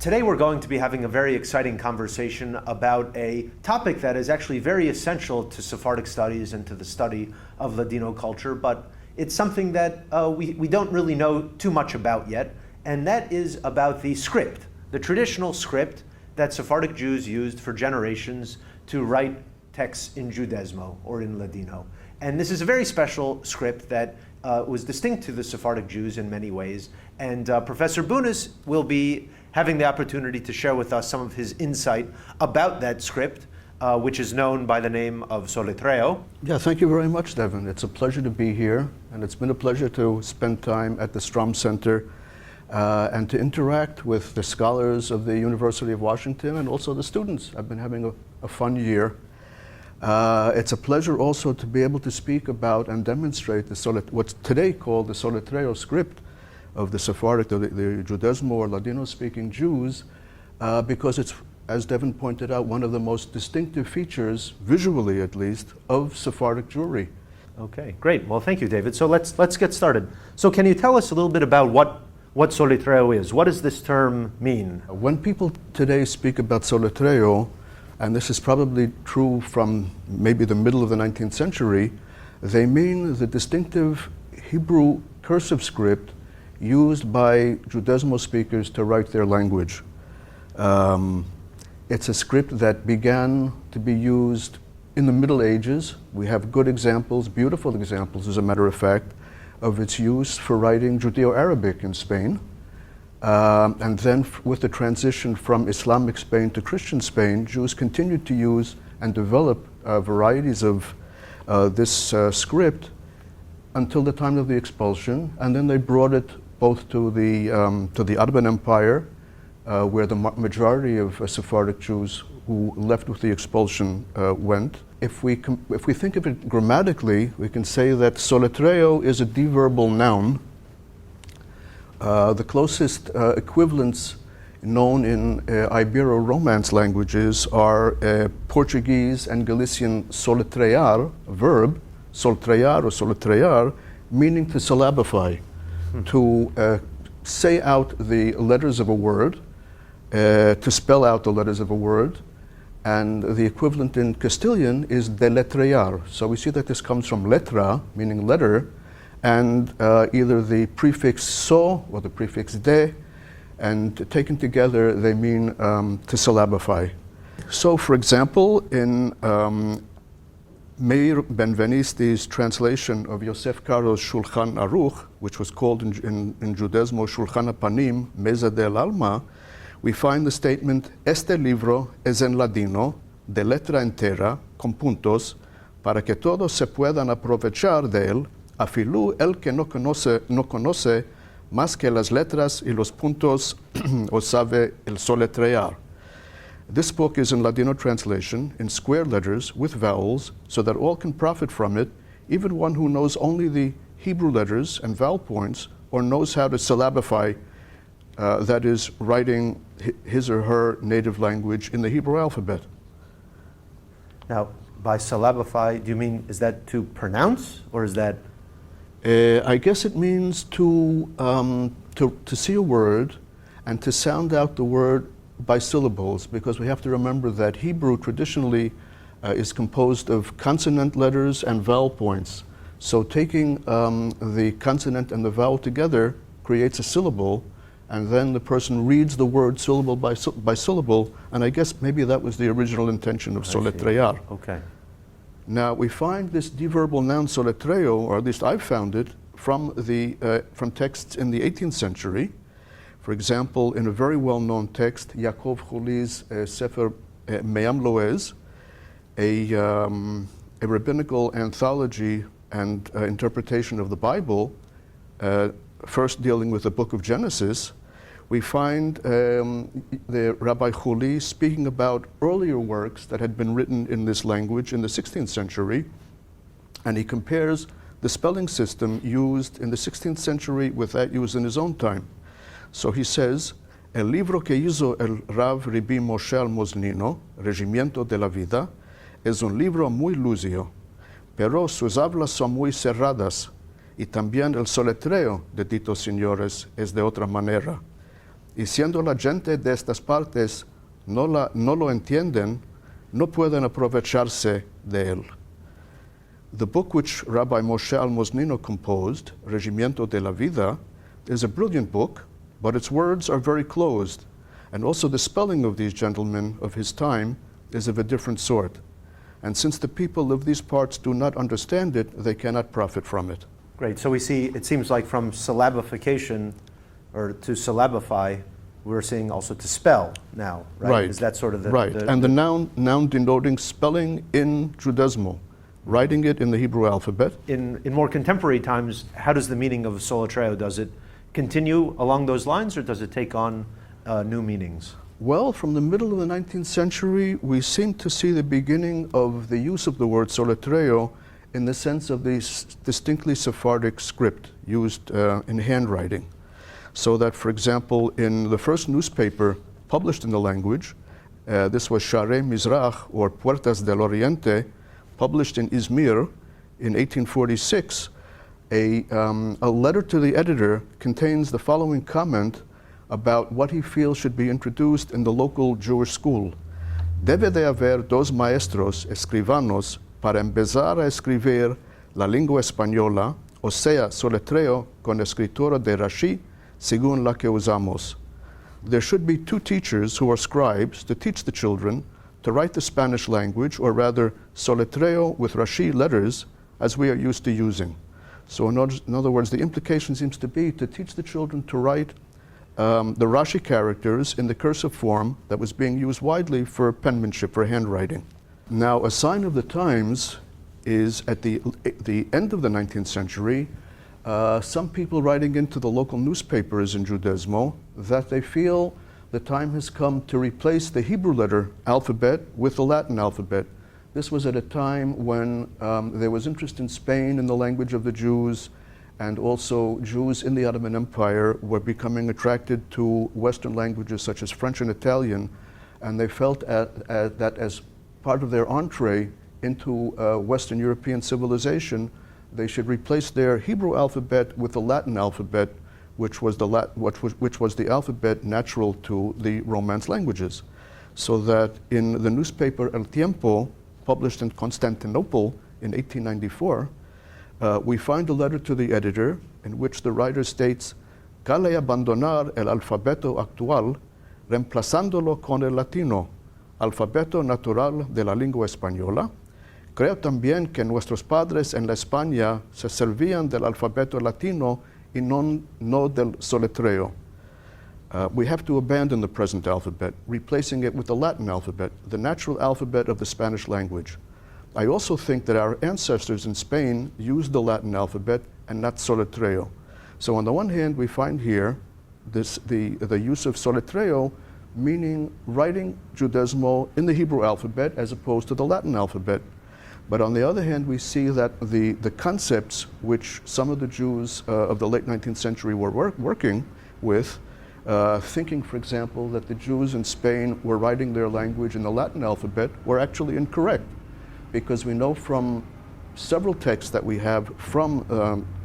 Today we're going to be having a very exciting conversation about a topic that is actually very essential to Sephardic studies and to the study of Ladino culture, but it's something that we don't really know too much about yet, and that is about the script, the traditional script that Sephardic Jews used for generations to write texts in Judezmo or in Ladino. And this is a very special script that was distinct to the Sephardic Jews in many ways, and Professor Bunis will be having the opportunity to share with us some of his insight about that script, which is known by the name of Soletreo. Yeah, thank you very much, Devin. It's a pleasure to be here, and it's been a pleasure to spend time at the Stroum Center and to interact with the scholars of the University of Washington and also the students. I've been having a fun year. It's a pleasure also to be able to speak about and demonstrate what's today called the Soletreo script of the Sephardic, the Judezmo or Ladino-speaking Jews, because it's, as Devin pointed out, one of the most distinctive features, visually at least, of Sephardic Jewry. Okay, great. Well, thank you, David. So let's get started. So can you tell us a little bit about what Soletreo is? What does this term mean? When people today speak about Soletreo, and this is probably true from maybe the middle of the 19th century, they mean the distinctive Hebrew cursive script used by Judezmo speakers to write their language. It's a script that began to be used in the Middle Ages. We have good examples, beautiful examples, as a matter of fact, of its use for writing Judeo-Arabic in Spain. And then with the transition from Islamic Spain to Christian Spain, Jews continued to use and develop varieties of this script until the time of the expulsion, and then they brought it both to the Ottoman Empire, where the majority of Sephardic Jews who left with the expulsion went. If we think of it grammatically, we can say that Soletreo is a deverbal noun. The closest equivalents known in Ibero-Romance languages are Portuguese and Galician soletrear, verb, soltrear or soletrear, meaning to syllabify, to say out the letters of a word, to spell out the letters of a word, and the equivalent in Castilian is deletrear. So we see that this comes from letra, meaning letter, and either the prefix so or the prefix de, and taken together they mean to syllabify. So for example, in Meir Benveniste's translation of Yosef Caro's Shulchan Aruch, which was called in Judezmo Shulchan Panim, Mesa del Alma, we find the statement, "Este libro es en ladino, de letra entera, con puntos, para que todos se puedan aprovechar de él, afilu el que no conoce más que las letras y los puntos o sabe el soletrear." This book is in Ladino translation, in square letters with vowels, so that all can profit from it, even one who knows only the Hebrew letters and vowel points, or knows how to syllabify, that is, writing his or her native language in the Hebrew alphabet. Now, by syllabify, do you mean, is that to pronounce, or is that? I guess it means to see a word and to sound out the word by syllables, because we have to remember that Hebrew traditionally is composed of consonant letters and vowel points. So taking the consonant and the vowel together creates a syllable, and then the person reads the word syllable by syllable, and I guess maybe that was the original intention of soletrear. Okay. Now we find this deverbal noun soletreo, or at least I've found it, from texts in the 18th century. For example, in a very well-known text, Yaakov Chuli's Sefer Me'am Loez, a rabbinical anthology and interpretation of the Bible, first dealing with the book of Genesis, we find the Rabbi Chuli speaking about earlier works that had been written in this language in the 16th century, and he compares the spelling system used in the 16th century with that used in his own time. So he says, "El libro que hizo el Rav Rabbi Moshe Almoznino, Regimiento de la Vida, es un libro muy lucio, pero sus hablas son muy cerradas, y también el soletreo de ditos señores es de otra manera. y siendo la gente de estas partes no lo entienden, no pueden aprovecharse de él. The book which Rabbi Moshe Almosnino composed, Regimiento de la Vida, is a brilliant book, but its words are very closed, and also the spelling of these gentlemen of his time is of a different sort. And since the people of these parts do not understand it, they cannot profit from it. Great. So we see, it seems like from syllabification, or to syllabify, we're seeing also to spell now, right? Right. Is that sort of the... Right, and the noun denoting spelling in Judezmo, writing it in the Hebrew alphabet. In more contemporary times, how does the meaning of Soletreo, does it continue along those lines, or does it take on new meanings? Well, from the middle of the 19th century, we seem to see the beginning of the use of the word Soletreo in the sense of the distinctly Sephardic script used in handwriting. So that, for example, in the first newspaper published in the language, this was Sharei Mizrach, or Puertas del Oriente, published in Izmir in 1846, a letter to the editor contains the following comment about what he feels should be introduced in the local Jewish school. Debe de haber dos maestros escribanos para empezar a escribir la lengua española, o sea, Soletreo con escritura de Rashi, según la que usamos. There should be two teachers who are scribes to teach the children to write the Spanish language, or rather Soletreo with Rashi letters, as we are used to using. So in other words, the implication seems to be to teach the children to write the Rashi characters in the cursive form that was being used widely for penmanship, for handwriting. Now, a sign of the times is at the end of the 19th century, some people writing into the local newspapers in Judezmo that they feel the time has come to replace the Hebrew letter alphabet with the Latin alphabet. This was at a time when there was interest in Spain in the language of the Jews, and also Jews in the Ottoman Empire were becoming attracted to Western languages such as French and Italian, and they felt that as part of their entree into Western European civilization, they should replace their Hebrew alphabet with the Latin alphabet, which was the alphabet natural to the Romance languages. So that in the newspaper El Tiempo, published in Constantinople in 1894, we find a letter to the editor in which the writer states, "Cale abandonar el alfabeto actual, reemplazándolo con el latino, alfabeto natural de la lengua española. Creo también que nuestros padres en la España se servían del alfabeto latino y no del soletreo. We have to abandon the present alphabet, replacing it with the Latin alphabet, the natural alphabet of the Spanish language. I also think that our ancestors in Spain used the Latin alphabet and not Soletreo." So on the one hand, we find here the use of Soletreo, meaning writing Judezmo in the Hebrew alphabet as opposed to the Latin alphabet. But on the other hand, we see that the concepts which some of the Jews of the late 19th century were working with, thinking, for example, that the Jews in Spain were writing their language in the Latin alphabet, were actually incorrect. Because we know from several texts that we have from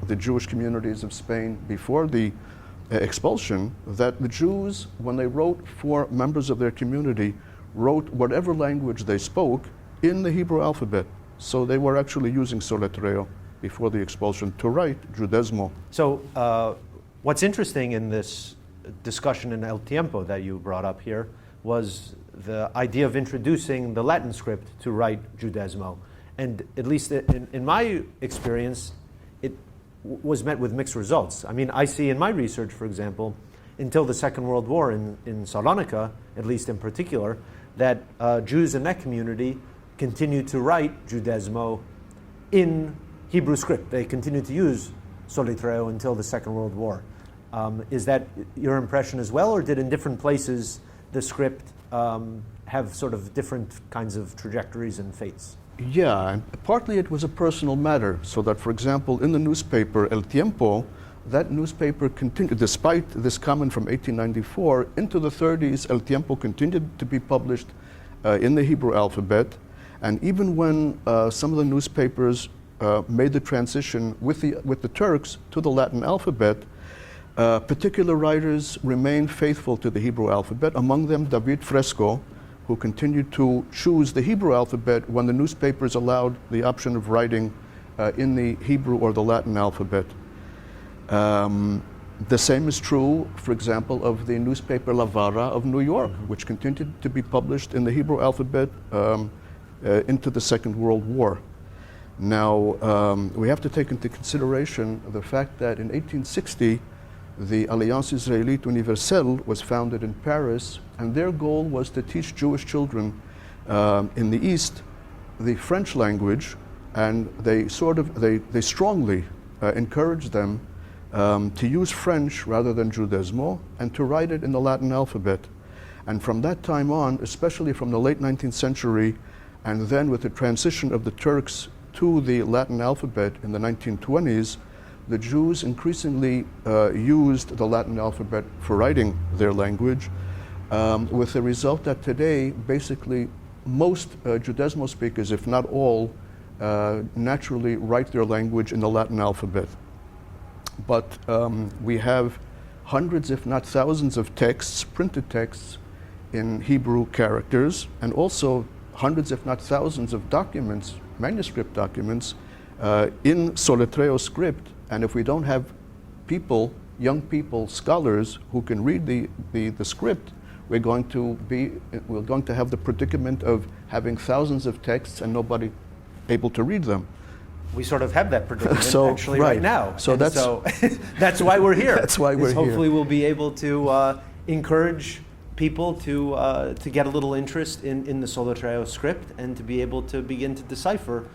the Jewish communities of Spain before the expulsion, that the Jews, when they wrote for members of their community, wrote whatever language they spoke in the Hebrew alphabet. So they were actually using Soletreo before the expulsion to write Judezmo. So what's interesting in this discussion in El Tiempo that you brought up here was the idea of introducing the Latin script to write Judezmo. And at least in my experience, it was met with mixed results. I mean, I see in my research, for example, until the Second World War in Salonika, at least in particular, that Jews in that community continued to write Judezmo in Hebrew script. They continued to use Solitreo until the Second World War. Is that your impression as well, or did in different places the script have sort of different kinds of trajectories and fates? Yeah, and partly it was a personal matter, so that, for example, in the newspaper El Tiempo, that newspaper continued, despite this comment from 1894, into the 30s, El Tiempo continued to be published in the Hebrew alphabet, and even when some of the newspapers made the transition with the Turks to the Latin alphabet, Particular writers remained faithful to the Hebrew alphabet, among them David Fresco, who continued to choose the Hebrew alphabet when the newspapers allowed the option of writing in the Hebrew or the Latin alphabet. The same is true, for example, of the newspaper La Vara of New York, which continued to be published in the Hebrew alphabet into the Second World War. Now, we have to take into consideration the fact that in 1860, the Alliance Israélite Universelle was founded in Paris, and their goal was to teach Jewish children in the East the French language, and they strongly encouraged them to use French rather than Judezmo, and to write it in the Latin alphabet. And from that time on, especially from the late 19th century, and then with the transition of the Turks to the Latin alphabet in the 1920s, the Jews increasingly used the Latin alphabet for writing their language, with the result that today, basically, most Judezmo speakers, if not all, naturally write their language in the Latin alphabet. But we have hundreds, if not thousands, of texts, printed texts, in Hebrew characters, and also hundreds, if not thousands, of documents, manuscript documents, in Soletreo script. And if we don't have people, young people, scholars, who can read the script, we're going to have the predicament of having thousands of texts and nobody able to read them. We sort of have that predicament actually right right now. So that's why we're here. That's why we're here. Hopefully we'll be able to encourage people to get a little interest in the Soletreo script and to be able to begin to decipher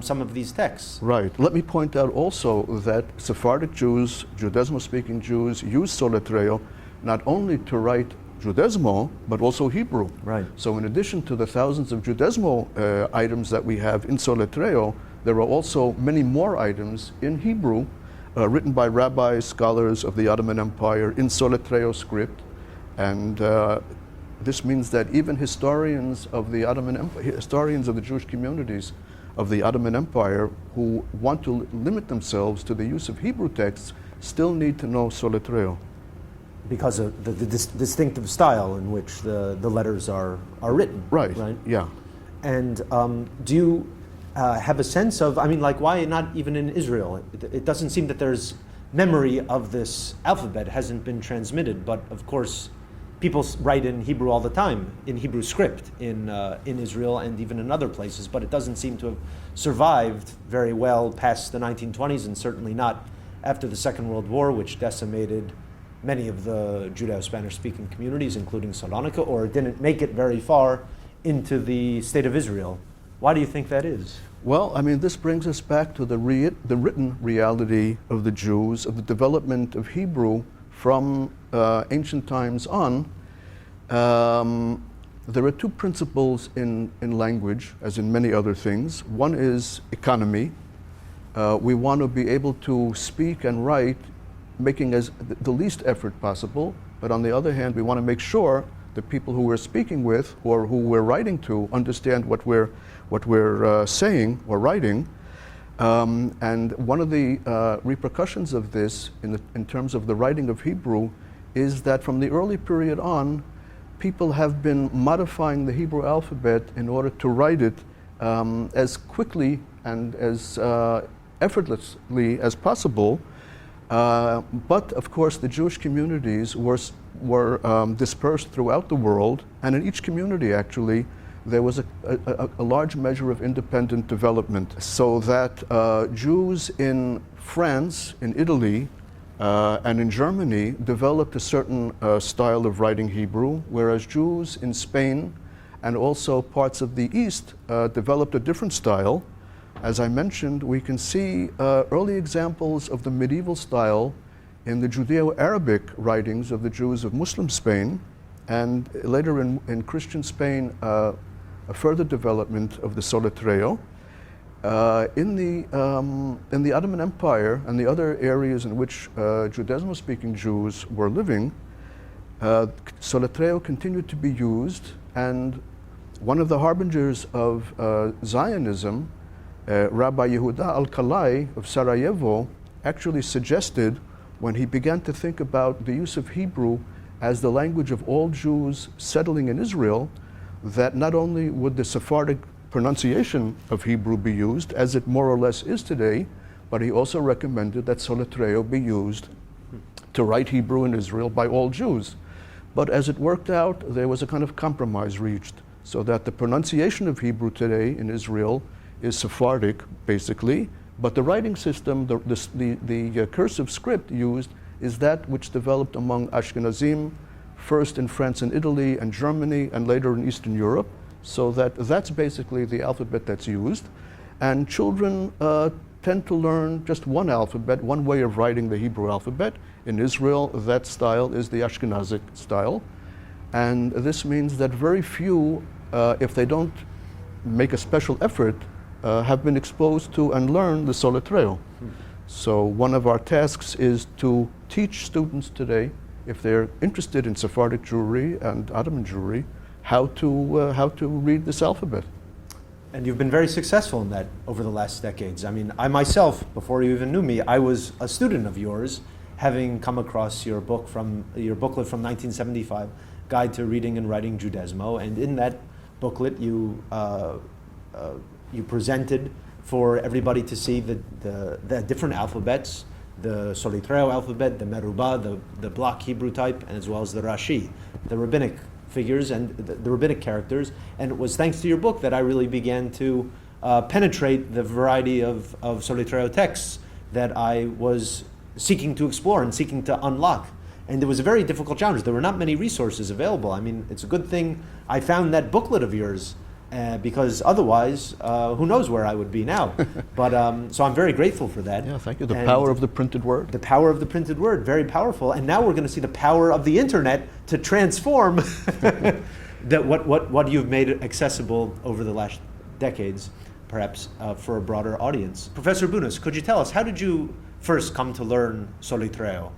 some of these texts. Right. Let me point out also that Sephardic Jews, Judezmo-speaking Jews, use Soletreo not only to write Judezmo, but also Hebrew. Right. So in addition to the thousands of Judezmo items that we have in Soletreo, there are also many more items in Hebrew written by rabbis, scholars of the Ottoman Empire in Soletreo script. And this means that even historians of the Ottoman Empire, historians of the Jewish communities of the Ottoman Empire who want to limit themselves to the use of Hebrew texts still need to know Soletreo. Because of the distinctive style in which the letters are written. Right, right? Yeah. And do you have a sense of, I mean, like, why not even in Israel? It doesn't seem that there's memory of this alphabet, hasn't been transmitted, but of course, people write in Hebrew all the time, in Hebrew script in Israel and even in other places, but it doesn't seem to have survived very well past the 1920s, and certainly not after the Second World War, which decimated many of the Judeo-Spanish-speaking communities, including Salonika, or didn't make it very far into the state of Israel. Why do you think that is? Well, I mean, this brings us back to the written reality of the Jews, of the development of Hebrew from ancient times on. There are two principles in language, as in many other things. One is economy. We want to be able to speak and write making as the least effort possible, but on the other hand, we want to make sure the people who we're speaking with or who we're writing to understand what we're saying or writing. And one of the repercussions of this in terms of the writing of Hebrew is that from the early period on, people have been modifying the Hebrew alphabet in order to write it as quickly and as effortlessly as possible. But of course, the Jewish communities were dispersed throughout the world, and in each community, actually, there was a large measure of independent development, so that Jews in France, in Italy, and in Germany developed a certain style of writing Hebrew, whereas Jews in Spain and also parts of the East developed a different style. As I mentioned, we can see early examples of the medieval style in the Judeo-Arabic writings of the Jews of Muslim Spain, and later in Christian Spain, a further development of the Soletreo. In the Ottoman Empire and the other areas in which Judezmo-speaking Jews were living, Soletreo continued to be used, and one of the harbingers of Zionism, Rabbi Yehuda Alkalai of Sarajevo, actually suggested when he began to think about the use of Hebrew as the language of all Jews settling in Israel, that not only would the Sephardic pronunciation of Hebrew be used, as it more or less is today, but he also recommended that Soletreo be used to write Hebrew in Israel by all Jews. But as it worked out, there was a kind of compromise reached, so that the pronunciation of Hebrew today in Israel is Sephardic, basically, but the writing system, the cursive script used, is that which developed among Ashkenazim, first in France and Italy and Germany, and later in Eastern Europe, so that's basically the alphabet that's used. And children tend to learn just one alphabet, one way of writing the Hebrew alphabet. In Israel, that style is the Ashkenazic style. And this means that very few, if they don't make a special effort, have been exposed to and learn the Soletreo. So one of our tasks is to teach students today, if they're interested in Sephardic Jewry and Ottoman Jewry, how to read this alphabet. And you've been very successful in that over the last decades. I mean, I myself, before you even knew me, I was a student of yours, having come across your booklet from 1975, Guide to Reading and Writing Judezmo, and in that booklet you presented for everybody to see the different alphabets, the Solitreo alphabet, the Meruba, the block Hebrew type, and as well as the Rashi, the rabbinic figures and the rabbinic characters. And it was thanks to your book that I really began to penetrate the variety of Solitreo texts that I was seeking to explore and seeking to unlock. And it was a very difficult challenge. There were not many resources available. I mean, it's a good thing I found that booklet of yours, because otherwise, who knows where I would be now. But so I'm very grateful for that. Yeah, thank you. The power of the printed word. The power of the printed word, very powerful. And now we're going to see the power of the internet to transform that what you've made accessible over the last decades, perhaps for a broader audience. Professor Bunis, could you tell us, how did you first come to learn Solitreo?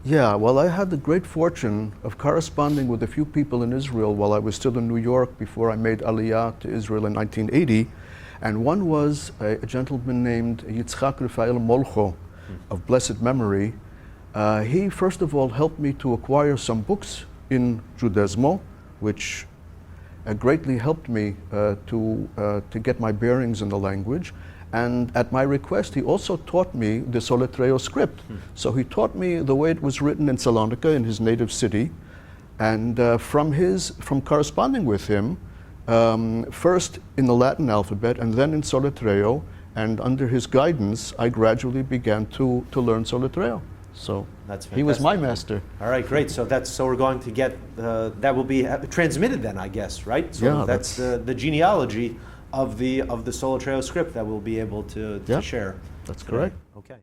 Yeah, well, I had the great fortune of corresponding with a few people in Israel while I was still in New York before I made Aliyah to Israel in 1980. And one was a gentleman named Yitzchak Rafael Molcho, of blessed memory. He, first of all, helped me to acquire some books in Judezmo, which greatly helped me to get my bearings in the language. And at my request, he also taught me the Soletreo script. So he taught me the way it was written in Salonika, in his native city. And from corresponding with him, first in the Latin alphabet and then in Soletreo, and under his guidance, I gradually began to learn Soletreo. So that's fantastic. He was my master. All right, great. So we're going to get that will be transmitted then, I guess, right? So yeah, that's the genealogy of the Soletreo script that we'll be able to share. That's correct. Okay.